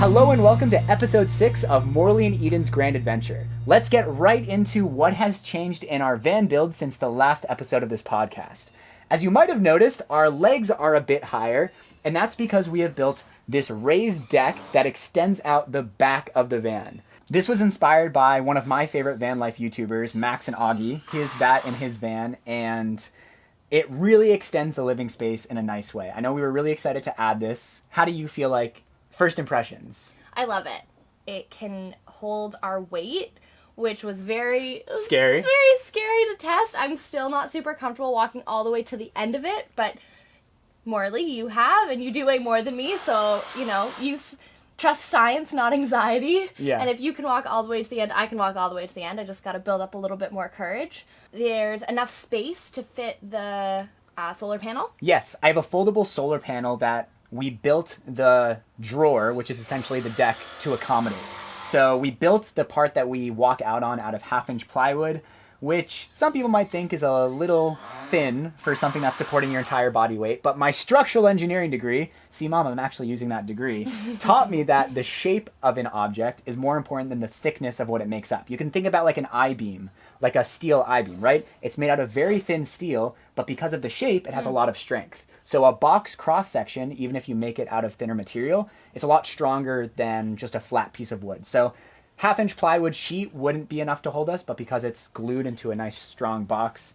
Hello and welcome to episode 6 of Morley and Eden's Grand Adventure. Let's get right into what has changed in our van build since the last episode of this podcast. As you might have noticed, our legs are a bit higher, and that's because we have built this raised deck that extends out the back of the van. This was inspired by one of my favorite van life YouTubers, Max and Augie. He has that in his van, and it really extends the living space in a nice way. I know we were really excited to add this. How do you feel like first impressions? I love it. It can hold our weight, which was very scary. Very scary to test. I'm still not super comfortable walking all the way to the end of it, but Morley, you have, and you do way more than me, so, trust science, not anxiety. Yeah. And if you can walk all the way to the end, I can walk all the way to the end. I just got to build up a little bit more courage. There's enough space to fit the solar panel. Yes, I have a foldable solar panel that we built the drawer, which is essentially the deck, to accommodate. So we built the part that we walk out on out of 1/2-inch plywood, which some people might think is a little thin for something that's supporting your entire body weight. But my structural engineering degree, see Mom, I'm actually using that degree, taught me that the shape of an object is more important than the thickness of what it makes up. You can think about like an I-beam, like a steel I-beam, right? It's made out of very thin steel, but because of the shape, it has a lot of strength. So a box cross-section, even if you make it out of thinner material, it's a lot stronger than just a flat piece of wood. So 1/2-inch plywood sheet wouldn't be enough to hold us, but because it's glued into a nice strong box,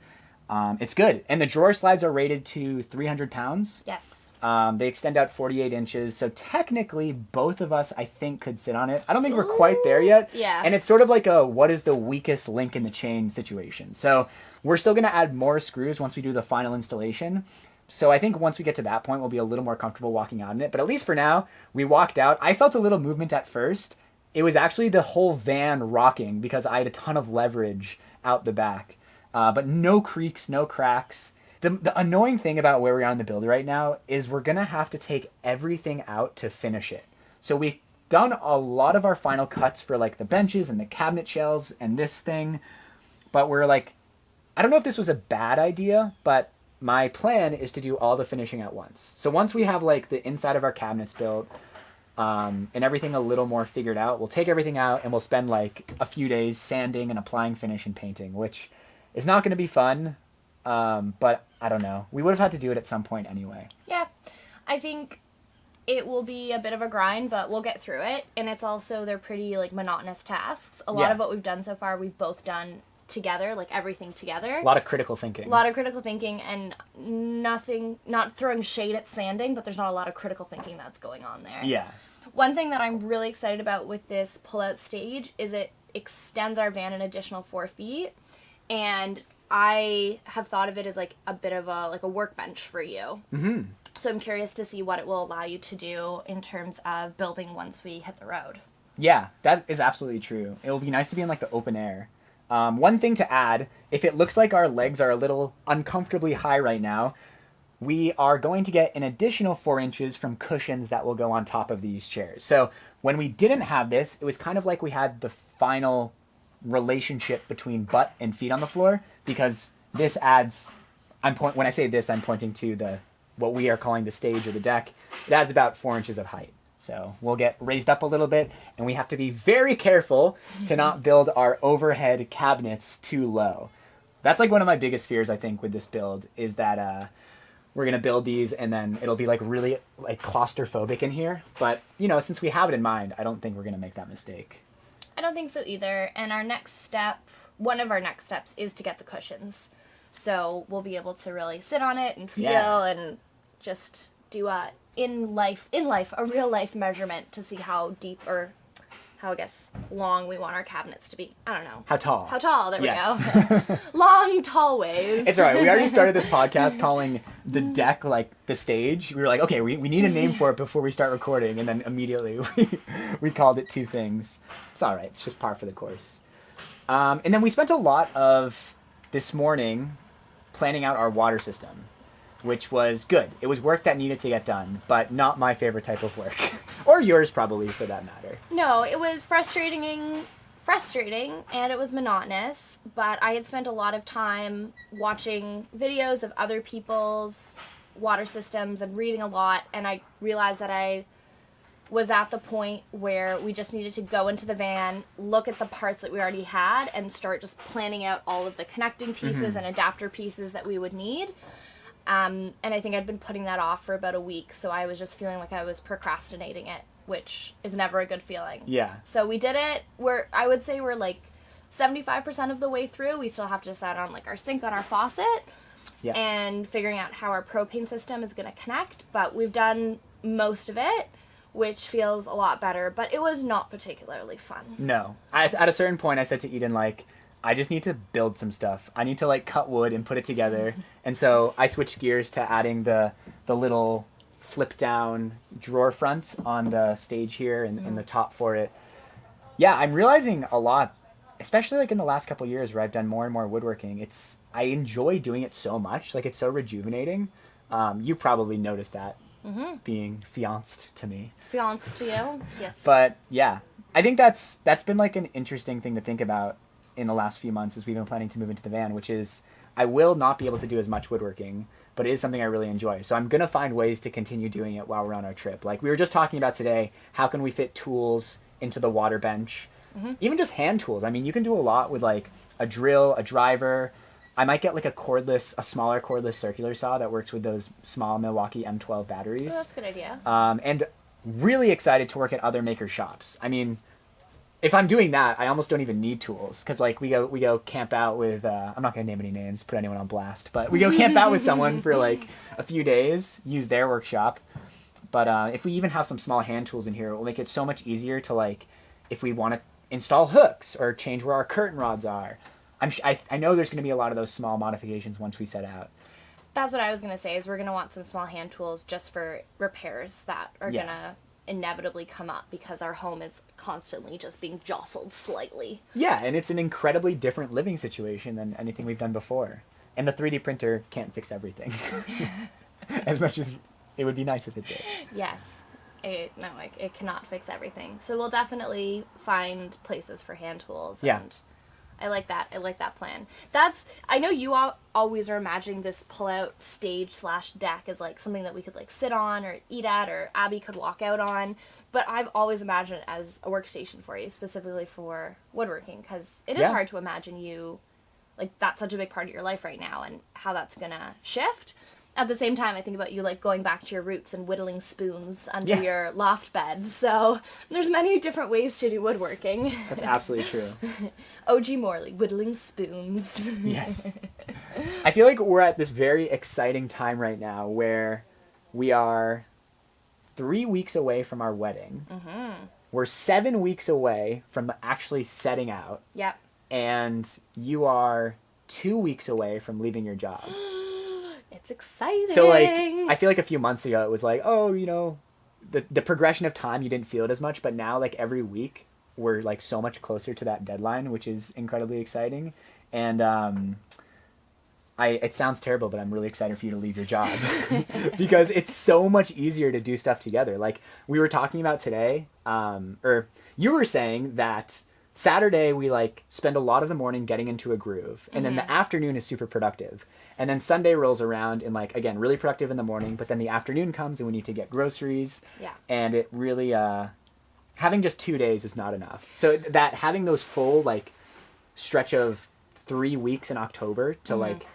it's good. And the drawer slides are rated to 300 pounds. Yes. They extend out 48 inches, so technically both of us, I think, could sit on it. I don't think we're quite there yet. Yeah. And it's sort of like a what is the weakest link in the chain situation. So we're still going to add more screws once we do the final installation. So I think once we get to that point, we'll be a little more comfortable walking out in it. But at least for now, we walked out. I felt a little movement at first. It was actually the whole van rocking because I had a ton of leverage out the back. But no creaks, no cracks. The annoying thing about where we are in the build right now is we're going to have to take everything out to finish it. So we've done a lot of our final cuts for like the benches and the cabinet shells and this thing. But we're like, I don't know if this was a bad idea, but my plan is to do all the finishing at once. So once we have like the inside of our cabinets built and everything a little more figured out, we'll take everything out and we'll spend like a few days sanding and applying finish and painting, which is not going to be fun. But I don't know. We would have had to do it at some point anyway. Yeah. I think it will be a bit of a grind, but we'll get through it. And it's also, they're pretty like monotonous tasks. A lot of what we've done so far, we've both done together, like everything together. A lot of critical thinking. And not throwing shade at sanding, but there's not a lot of critical thinking that's going on there. Yeah. One thing that I'm really excited about with this pull-out stage is it extends our van an additional 4 feet, and I have thought of it as like a bit of a workbench for you. Mm-hmm. So I'm curious to see what it will allow you to do in terms of building once we hit the road. Yeah, that is absolutely true. It will be nice to be in like the open air. One thing to add, if it looks like our legs are a little uncomfortably high right now, we are going to get an additional 4 inches from cushions that will go on top of these chairs. So when we didn't have this, it was kind of like we had the final relationship between butt and feet on the floor, because this adds, when I say this, I'm pointing to what we are calling the stage or the deck. It adds about 4 inches of height. So we'll get raised up a little bit, and we have to be very careful to not build our overhead cabinets too low. That's like one of my biggest fears, I think, with this build, is that we're going to build these and then it'll be like really like claustrophobic in here. But, since we have it in mind, I don't think we're going to make that mistake. I don't think so either. And one of our next steps is to get the cushions. So we'll be able to really sit on it and feel and just do a real life measurement to see how deep or how, I guess, long we want our cabinets to be. I don't know. How tall. There we go. Long, tall ways. It's all right. We already started this podcast calling the deck like the stage. We were like, okay, we need a name for it before we start recording. And then immediately we called it two things. It's all right. It's just par for the course. And then we spent a lot of this morning planning out our water system, which was good. It was work that needed to get done, but not my favorite type of work. Or yours, probably, for that matter. No, it was frustrating and it was monotonous, but I had spent a lot of time watching videos of other people's water systems and reading a lot, and I realized that I was at the point where we just needed to go into the van, look at the parts that we already had, and start just planning out all of the connecting pieces and adapter pieces that we would need. And I think I'd been putting that off for about a week, so I was just feeling like I was procrastinating it, which is never a good feeling. Yeah. So we did it. I would say we're like 75% of the way through. We still have to decide on like our sink on our faucet and figuring out how our propane system is going to connect, but we've done most of it, which feels a lot better, but it was not particularly fun. No. At a certain point, I said to Eden, like, I just need to build some stuff. I need to, like, cut wood and put it together. And so I switched gears to adding the little flip-down drawer front on the stage here and in the top for it. Yeah, I'm realizing a lot, especially, like, in the last couple of years where I've done more and more woodworking. I enjoy doing it so much. Like, it's so rejuvenating. You probably noticed that. Being fianced to me. Fianced to you? Yes. But yeah, I think that's been like an interesting thing to think about in the last few months as we've been planning to move into the van, which is I will not be able to do as much woodworking, but it is something I really enjoy. So I'm going to find ways to continue doing it while we're on our trip. Like we were just talking about today, how can we fit tools into the water bench? Even just hand tools. I mean, you can do a lot with like a drill, a driver. I might get like a smaller cordless circular saw that works with those small Milwaukee M12 batteries. Oh, that's a good idea. And really excited to work at other maker shops. I mean, if I'm doing that, I almost don't even need tools because like we go camp out with I'm not gonna name any names, put anyone on blast, but we go camp out with someone for like a few days, use their workshop. But if we even have some small hand tools in here, it will make it so much easier to like if we want to install hooks or change where our curtain rods are. I know there's going to be a lot of those small modifications once we set out. That's what I was going to say, is we're going to want some small hand tools just for repairs that are going to inevitably come up because our home is constantly just being jostled slightly. Yeah, and it's an incredibly different living situation than anything we've done before. And the 3D printer can't fix everything. As much as it would be nice if it did. Yes. It cannot fix everything. So we'll definitely find places for hand tools. Yeah. And I like that. I like that plan. I know you always are imagining this pull-out stage/deck as like something that we could like sit on or eat at or Abby could walk out on. But I've always imagined it as a workstation for you, specifically for woodworking, because it is hard to imagine you, like that's such a big part of your life right now and how that's going to shift. At the same time, I think about you like going back to your roots and whittling spoons under your loft bed. So there's many different ways to do woodworking. That's absolutely true. OG Morley, whittling spoons. Yes. I feel like we're at this very exciting time right now where we are 3 weeks away from our wedding. We're 7 weeks away from actually setting out. Yep. And you are 2 weeks away from leaving your job. It's exciting. So, like, I feel like a few months ago it was like, oh, you know, the progression of time, you didn't feel it as much. But now, like, every week, we're, like, so much closer to that deadline, which is incredibly exciting. And it sounds terrible, but I'm really excited for you to leave your job. Because it's so much easier to do stuff together. Like, we were talking about today, or you were saying that Saturday we, like, spend a lot of the morning getting into a groove. And then the afternoon is super productive. And then Sunday rolls around and, like, again, really productive in the morning, but then the afternoon comes and we need to get groceries. Yeah. And it really, having just 2 days is not enough. So that having those full, like, stretch of 3 weeks in October to, like,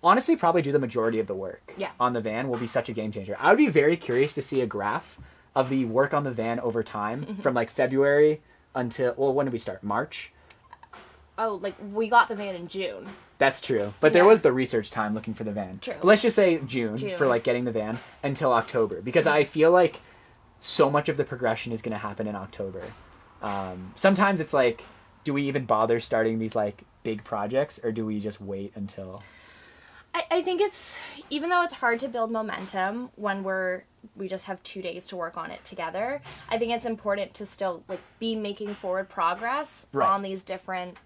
honestly probably do the majority of the work on the van will be such a game changer. I would be very curious to see a graph of the work on the van over time from, like, February until, well, when did we start? March? Oh, like, we got the van in June. That's true. But there was the research time looking for the van. True. But let's just say June for, like, getting the van until October. Because I feel like so much of the progression is going to happen in October. Sometimes it's like, do we even bother starting these, like, big projects? Or do we just wait until... I think it's, even though it's hard to build momentum when we just have 2 days to work on it together, I think it's important to still, like, be making forward progress on these different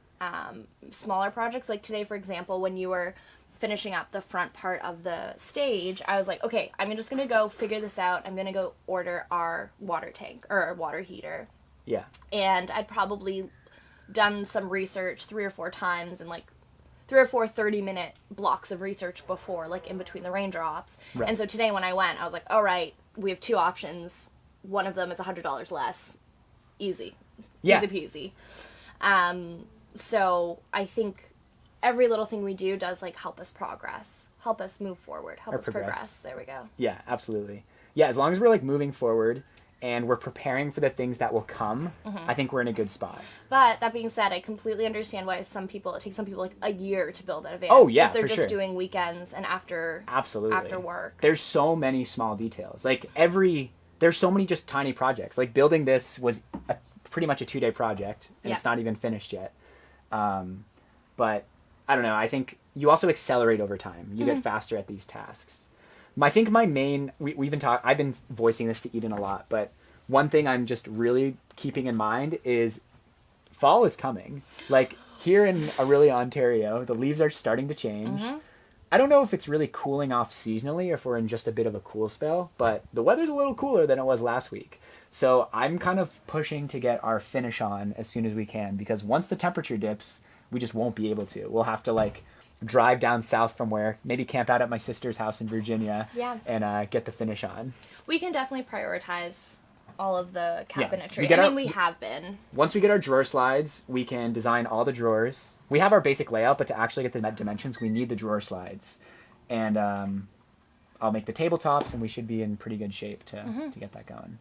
smaller projects. Like today, for example, when you were finishing up the front part of the stage, I was like, okay, I'm just going to go figure this out. I'm going to go order our water tank or our water heater. Yeah. And I'd probably done some research 3 or 4 times and, like, 3 or 4 30-minute blocks of research before, like, in between the raindrops. Right. And so today when I went, I was like, all right, we have 2 options. one of them is $100 less. Easy. Yeah. Easy peasy. So I think every little thing we do does like help us progress, help us move forward, help us progress. There we go. Yeah, absolutely. Yeah, as long as we're like moving forward and we're preparing for the things that will come, I think we're in a good spot. But that being said, I completely understand why it takes some people like a year to build a van. Oh yeah, if they're for just sure. doing weekends and after work. There's so many small details. Like there's so many just tiny projects. Like building this was pretty much a 2-day project, and it's not even finished yet. But I don't know. I think you also accelerate over time. You get faster at these tasks. I think my main, I've been voicing this to Eden a lot, but one thing I'm just really keeping in mind is fall is coming. Like here in Orillia, Ontario, the leaves are starting to change. I don't know if it's really cooling off seasonally or if we're in just a bit of a cool spell, but the weather's a little cooler than it was last week. So I'm kind of pushing to get our finish on as soon as we can, because once the temperature dips, we just won't be able to. We'll have to like drive down south from where, maybe camp out at my sister's house in Virginia and get the finish on. We can definitely prioritize all of the cabinetry. We have been. Once we get our drawer slides, we can design all the drawers. We have our basic layout, but to actually get the dimensions, we need the drawer slides. And I'll make the tabletops, and we should be in pretty good shape to get that going.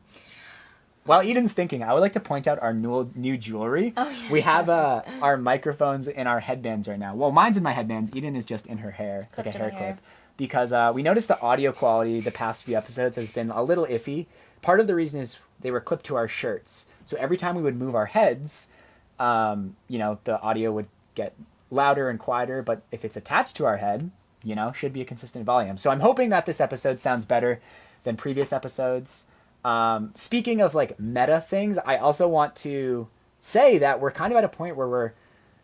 While Eden's thinking, I would like to point out our new jewelry. Oh, yeah. We have our microphones in our headbands right now. Well, mine's in my headbands. Eden is just in her hair. It's like a hair clip. Because we noticed the audio quality the past few episodes has been a little iffy. Part of the reason is they were clipped to our shirts. So every time we would move our heads, the audio would get louder and quieter. But if it's attached to our head, should be a consistent volume. So I'm hoping that this episode sounds better than previous episodes. Speaking of like meta things, I also want to say that we're kind of at a point where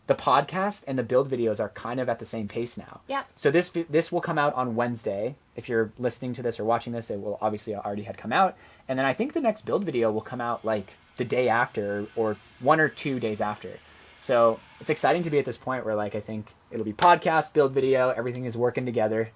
the podcast and the build videos are kind of at the same pace now. Yeah. So this will come out on Wednesday. If you're listening to this or watching this, it will obviously already had come out. And then I think the next build video will come out like the day after or 1 or 2 days after. So it's exciting to be at this point where like I think it'll be podcast, build video, everything is working together.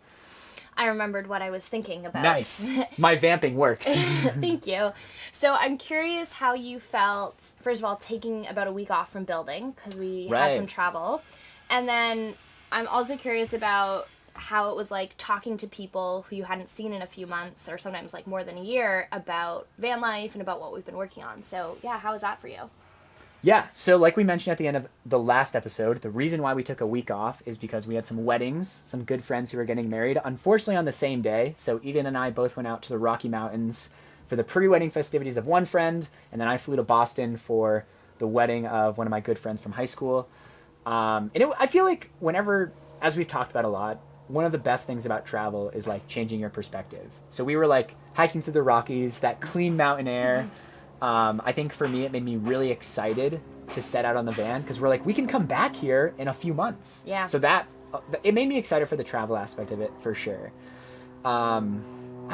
I remembered what I was thinking about. Nice. My vamping worked. Thank you. So I'm curious how you felt, first of all, taking about a week off from building, because we had some travel. And then I'm also curious about how it was like talking to people who you hadn't seen in a few months, or sometimes like more than a year, about van life and about what we've been working on. So yeah, how was that for you? Yeah, so like we mentioned at the end of the last episode, the reason why we took a week off is because we had some weddings, some good friends who were getting married, unfortunately on the same day. So Eden and I both went out to the Rocky Mountains for the pre-wedding festivities of one friend, and then I flew to Boston for the wedding of one of my good friends from high school. I feel like whenever, as we've talked about a lot, one of the best things about travel is like changing your perspective. So we were like hiking through the Rockies, that clean mountain air. I think for me, it made me really excited to set out on the van because we're like, we can come back here in a few months. Yeah. So that, it made me excited for the travel aspect of it for sure. I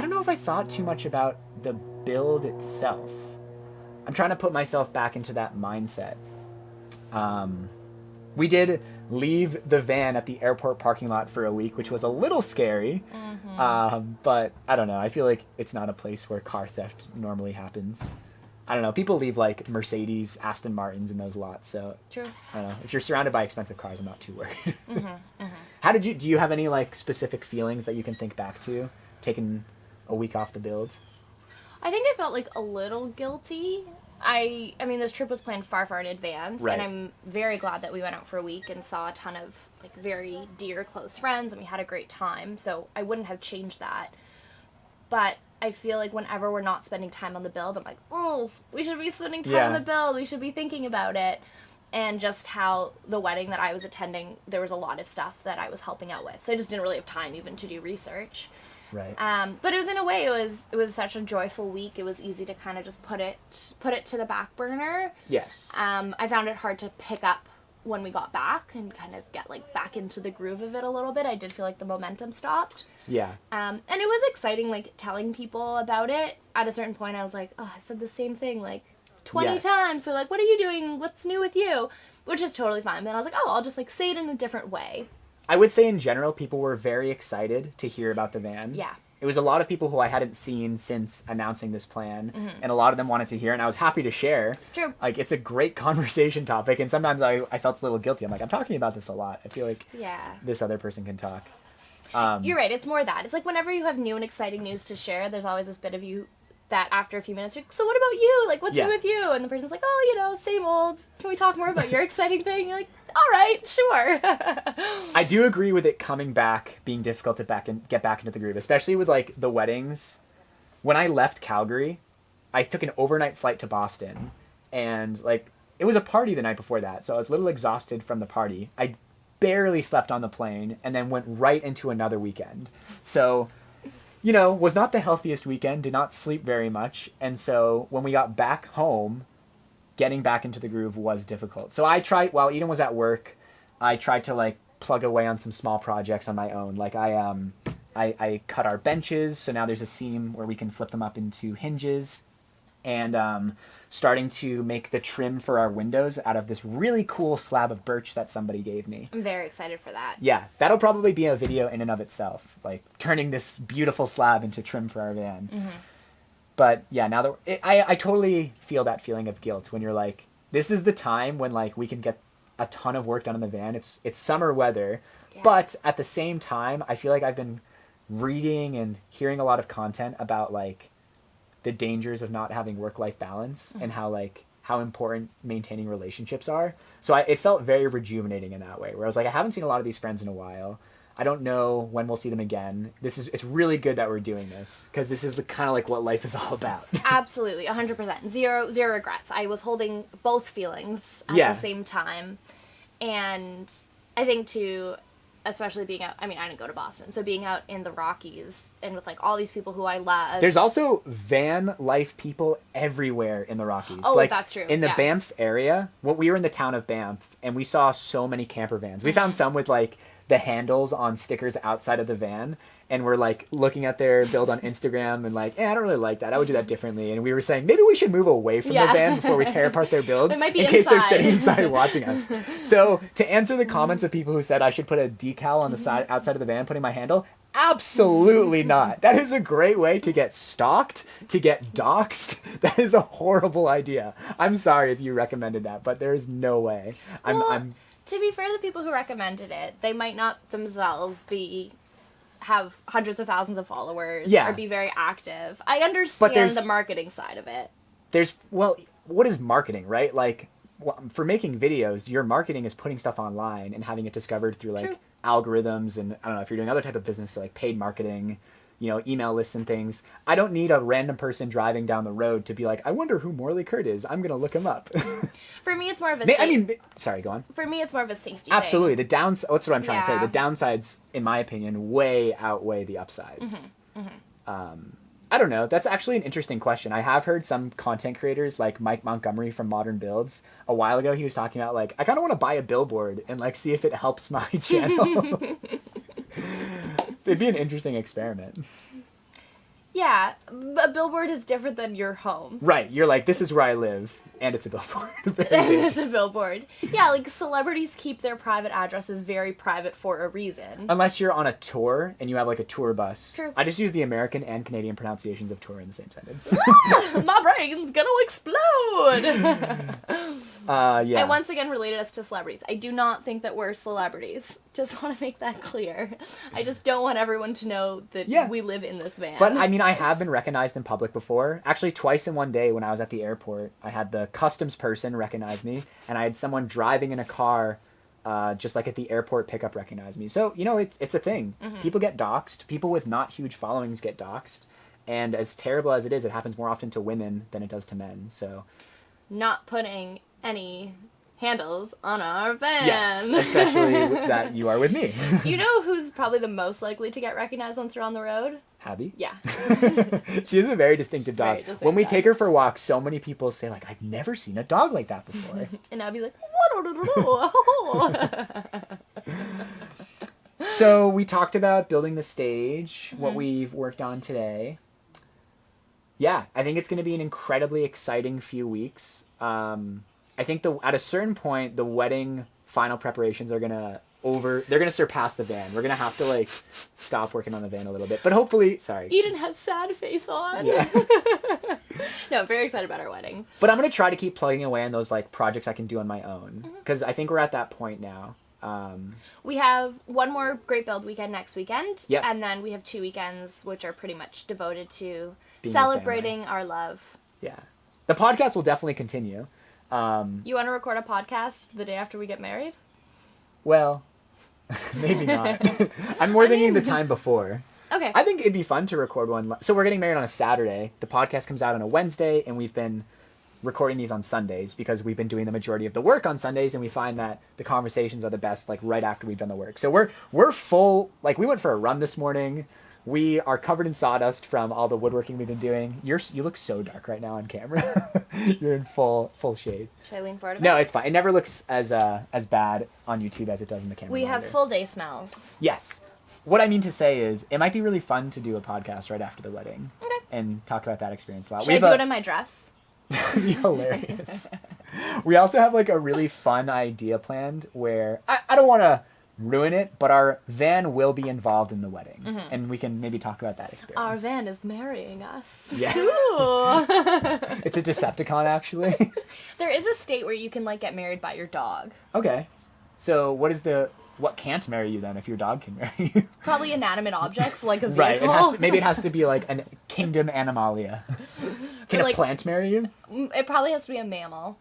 don't know if I thought too much about the build itself. I'm trying to put myself back into that mindset. We did leave the van at the airport parking lot for a week, which was a little scary. But I don't know. I feel like it's not a place where car theft normally happens. I don't know. People leave like Mercedes, Aston Martins in those lots. So true. I don't know. If you're surrounded by expensive cars, I'm not too worried. How do you have any like specific feelings that you can think back to taking a week off the build? I think I felt like a little guilty. I mean, this trip was planned far, far in advance, and I'm very glad that we went out for a week and saw a ton of like very dear, close friends, and we had a great time. So I wouldn't have changed that. But I feel like whenever we're not spending time on the build, I'm like, oh, we should be spending time on the build. We should be thinking about it. And just how the wedding that I was attending, there was a lot of stuff that I was helping out with. So I just didn't really have time even to do research. Right. But it was, in a way, it was such a joyful week. It was easy to kind of just put it to the back burner. Yes. I found it hard to pick up when we got back and kind of get like back into the groove of it a little bit. I did feel like the momentum stopped. Yeah. And it was exciting, like telling people about it. At a certain point, I was like, oh, I've said the same thing like 20 times. So like, what are you doing? What's new with you? Which is totally fine. But I was like, oh, I'll just like say it in a different way. I would say in general, people were very excited to hear about the van. Yeah. it was a lot of people who I hadn't seen since announcing this plan, and a lot of them wanted to hear, and I was happy to share. True. Like, it's a great conversation topic, and sometimes I felt a little guilty. I'm like, I'm talking about this a lot. I feel like this other person can talk. You're right. It's more that. It's like whenever you have new and exciting news to share, there's always this bit of you that after a few minutes, you're like, so what about you? Like, what's new with you? And the person's like, oh, you know, same old. Can we talk more about your exciting thing? You're like, all right, sure. I do agree with it coming back, being difficult to get back into the groove, especially with, like, the weddings. When I left Calgary, I took an overnight flight to Boston, and, like, it was a party the night before that, so I was a little exhausted from the party. I barely slept on the plane, and then went right into another weekend. So, you know, was not the healthiest weekend, did not sleep very much, and so when we got back home, getting back into the groove was difficult. So I tried, while Eden was at work, I tried to, like, plug away on some small projects on my own. Like, I cut our benches, so now there's a seam where we can flip them up into hinges, and starting to make the trim for our windows out of this really cool slab of birch that somebody gave me. I'm very excited for that. Yeah, that'll probably be a video in and of itself, like turning this beautiful slab into trim for our van. But yeah, now that I totally feel that feeling of guilt when you're like, this is the time when, like, we can get a ton of work done in the van. It's summer weather, but at the same time, I feel like I've been reading and hearing a lot of content about, like, the dangers of not having work-life balance and how important maintaining relationships are. So it felt very rejuvenating in that way, where I was like, I haven't seen a lot of these friends in a while. I don't know when we'll see them again. It's really good that we're doing this, because this is kind of like what life is all about. Absolutely, 100%. Zero regrets. I was holding both feelings at the same time. And I think, too, especially being out, I mean, I didn't go to Boston, so being out in the Rockies and with, like, all these people who I love. There's also van life people everywhere in the Rockies. Oh, like, that's true. In the Banff area, we were in the town of Banff, and we saw so many camper vans. We found some with, like, the handles on stickers outside of the van, and we're, like, looking at their build on Instagram and, like, I don't really like that. I would do that differently. And we were saying, maybe we should move away from the van before we tear apart their build, in case they're sitting inside watching us. So, to answer the comments of people who said I should put a decal on the side outside of the van putting my handle, absolutely not. That is a great way to get stalked, to get doxxed. That is a horrible idea. I'm sorry if you recommended that, but there is no way. To be fair, the people who recommended it, they might not themselves have hundreds of thousands of followers or be very active. I understand the marketing side of it. What is marketing, right? Like, for making videos, your marketing is putting stuff online and having it discovered through, like, algorithms, and I don't know if you're doing other type of business, so, like, paid marketing, you know, email lists and things. I don't need a random person driving down the road to be like, I wonder who Morley Kurt is. I'm going to look him up. For me, it's more of a sorry, go on. For me, it's more of a safety Absolutely. thing. That's what I'm trying to say. The downsides, in my opinion, way outweigh the upsides. I don't know. That's actually an interesting question. I have heard some content creators, like Mike Montgomery from Modern Builds, a while ago, he was talking about, like, I kind of want to buy a billboard and, like, see if it helps my channel. It'd be an interesting experiment. Yeah, a billboard is different than your home. Right, you're like, this is where I live, and it's a billboard. And it's a billboard. Yeah, like, celebrities keep their private addresses very private for a reason. Unless you're on a tour, and you have, like, a tour bus. True. I just use the American and Canadian pronunciations of tour in the same sentence. My brain's gonna explode! Yeah. I once again related us to celebrities. I do not think that we're celebrities. Just want to make that clear. I just don't want everyone to know that we live in this van. But, I mean, I have been recognized in public before. Actually, twice in one day when I was at the airport, I had the customs person recognize me, and I had someone driving in a car, just like at the airport pickup recognize me. So, you know, it's a thing. People get doxxed. People with not huge followings get doxxed. And as terrible as it is, it happens more often to women than it does to men. So, not putting any handles on our van. Yes, especially that you are with me. You know who's probably the most likely to get recognized once we're on the road? Abby? Yeah. She is a very distinctive dog. Very distinctive when we take her for walks, so many people say, like, I've never seen a dog like that before. And Abby's like, So we talked about building the stage, what we've worked on today. Yeah, I think it's going to be an incredibly exciting few weeks. I think at a certain point, the wedding final preparations are going to they're gonna surpass the van. We're gonna have to like stop working on the van a little bit, but hopefully, sorry. Eden has sad face on. Yeah. No, I'm very excited about our wedding. But I'm gonna try to keep plugging away on those like projects I can do on my own, because I think we're at that point now. We have one more Great Build weekend next weekend, Yep. and then we have 2 weekends which are pretty much devoted to Being with celebrating our love. Yeah, the podcast will definitely continue. You want to record a podcast the day after we get married? Well, maybe not. I'm more thinking the time before. Okay. I think it'd be fun to record one. So we're getting married on a Saturday. The podcast comes out on a Wednesday, and we've been recording these on Sundays because we've been doing the majority of the work on Sundays, and we find that the conversations are the best like right after we've done the work. So we're full. Like we went for a run this morning. We are covered in sawdust from all the woodworking we've been doing. You look so dark right now on camera. You're in full shade. Should I lean forward a bit? No, it's fine. It never looks as bad on YouTube as it does in the camera. We have monitor. full day smells. Yes. What I mean to say is, it might be really fun to do a podcast right after the wedding. Okay. And talk about that experience a lot. Should I do it in my dress? That'd be hilarious. We also have like a really fun idea planned where I don't want to ruin it, but our van will be involved in the wedding, and we can maybe talk about that experience. Our van is marrying us. Yeah. Ooh. It's a Decepticon, actually. There is a state where you can like get married by your dog. Okay. So what can't marry you then if your dog can marry you? Probably inanimate objects like a vehicle. Right. Maybe it has to be like a kingdom animalia. Can Or, a plant marry you? It probably has to be a mammal.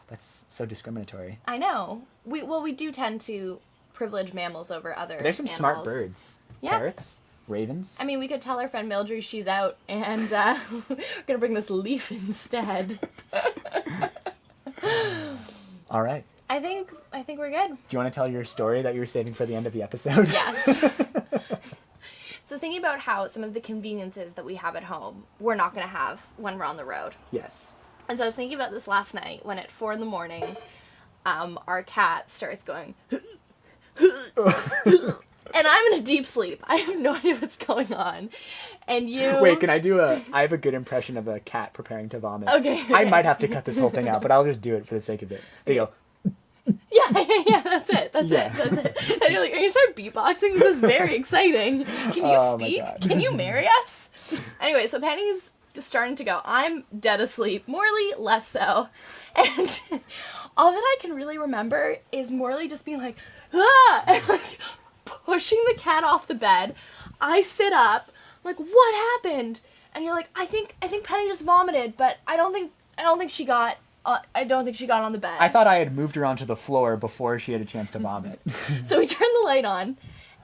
That's so discriminatory. I know. We do tend to privilege mammals over other There's some smart animals. birds. Yeah. Parrots, ravens. I mean, we could tell our friend Mildred she's out, and we're gonna bring this leaf instead. All right. I think we're good. Do you want to tell your story that you were saving for the end of the episode? Yes. So thinking about how some of the conveniences that we have at home, we're not gonna have when we're on the road. Yes. And so I was thinking about this last night when at 4 a.m, our cat starts going. And I'm in a deep sleep. I have no idea what's going on. And you... Wait, can I do I have a good impression of a cat preparing to vomit. Okay. I might have to cut this whole thing out, but I'll just do it for the sake of it. They go, Yeah, that's it. That's Yeah. it. And you're like, are you start beatboxing? This is very exciting. Can you Oh my speak? God. Can you marry us? Anyway, so Penny's just starting to go. I'm dead asleep. Morley, less so. And all that I can really remember is Morley just being like, ah! And like pushing the cat off the bed. I sit up, I'm like, what happened? And you're like, I think Penny just vomited, but I don't think she got on the bed. I thought I had moved her onto the floor before she had a chance to vomit. So we turn the light on,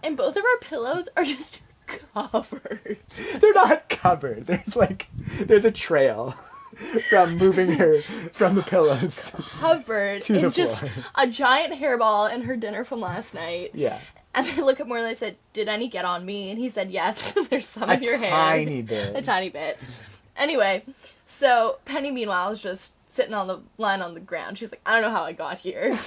and both of our pillows are just covered. They're not covered. There's a trail from moving her from the pillows. Covered To in the just floor. a giant hairball and her dinner from last night. Yeah. And I look at Morley and I said, did any get on me? And he said, yes, there's some of your hair. Tiny bit. A tiny bit. Anyway, so Penny, meanwhile, is just sitting on the line on the ground. She's like, I don't know how I got here.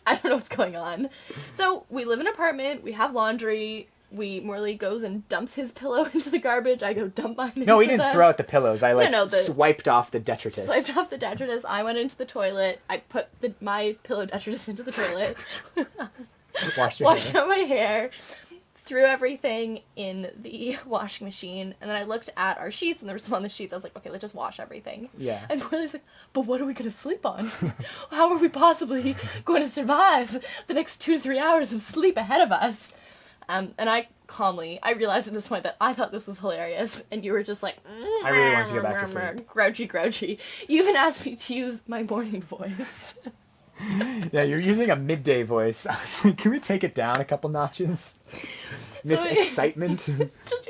I don't know what's going on. So we live in an apartment. We have laundry. Morley goes and dumps his pillow into the garbage. I go dump mine into No, he didn't throw out the pillows. I swiped off the detritus. Swiped off the detritus. I went into the toilet. I put my pillow detritus into the toilet. Washed out my hair. Threw everything in the washing machine. And then I looked at our sheets and there was some on the sheets. I was like, okay, let's just wash everything. Yeah. And Morley's like, but what are we going to sleep on? How are we possibly going to survive the next 2 to 3 hours of sleep ahead of us? And I realized at this point that I thought this was hilarious, and you were just like, I really wanted to go back to sleep. Grouchy. You even asked me to use my morning voice. Yeah, you're using a midday voice. I was like, can we take it down a couple notches? Miss Excitement. It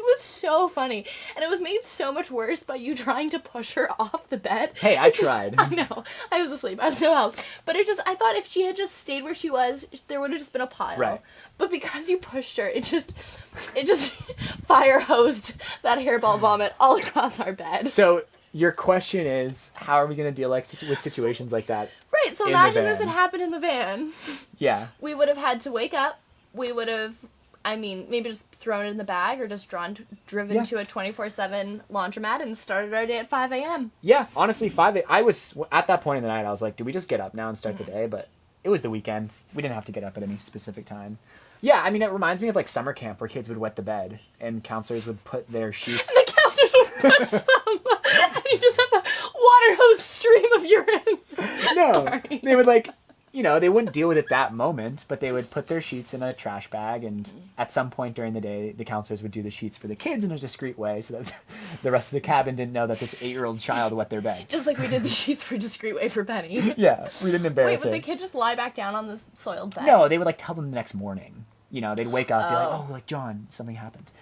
was so funny. And it was made so much worse by you trying to push her off the bed. Hey, I tried. I know. I was asleep. I was no help. But I thought if she had just stayed where she was, there would have just been a pile. Right. But because you pushed her, it just fire hosed that hairball vomit all across our bed. So your question is, how are we going to deal with situations like that? Right, so in the imagine this van? had happened in the van. Yeah. We would have had to wake up. We would have, maybe just thrown it in the bag or just driven to a 24/7 laundromat and started our day at 5 a.m. Yeah, honestly, I was, at that point in the night, I was like, do we just get up now and start the day? But it was the weekend. We didn't have to get up at any specific time. Yeah, I mean, it reminds me of like summer camp where kids would wet the bed and counselors would put their sheets. And the counselors would push them, and you just have a water hose stream of urine. No, Sorry. they would like, you know, they wouldn't deal with it that moment, but they would put their sheets in a trash bag, and at some point during the day, the counselors would do the sheets for the kids in a discreet way so that the rest of the cabin didn't know that this 8-year-old child wet their bed. Just like we did the sheets for discreet way for Penny. Yeah, we didn't Wait, embarrass would her. the kid just lie back down on the soiled bed? No, they would like tell them the next morning. You know, they'd wake up, be like, oh, like, John, something happened.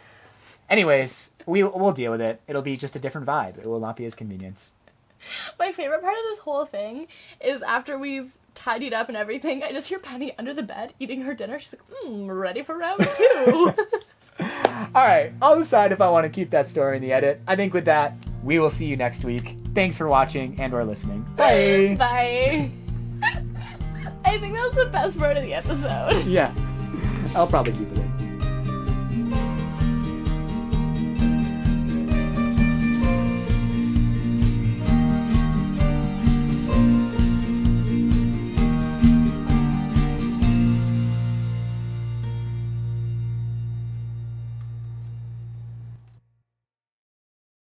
Anyways, we'll deal with it. It'll be just a different vibe. It will not be as convenient. My favorite part of this whole thing is after we've tidied up and everything, I just hear Penny under the bed eating her dinner. She's like, ready for round 2. All right, I'll decide if I want to keep that story in the edit. I think with that, we will see you next week. Thanks for watching and or listening. Bye. Bye. I think that was the best part of the episode. Yeah, I'll probably keep it in.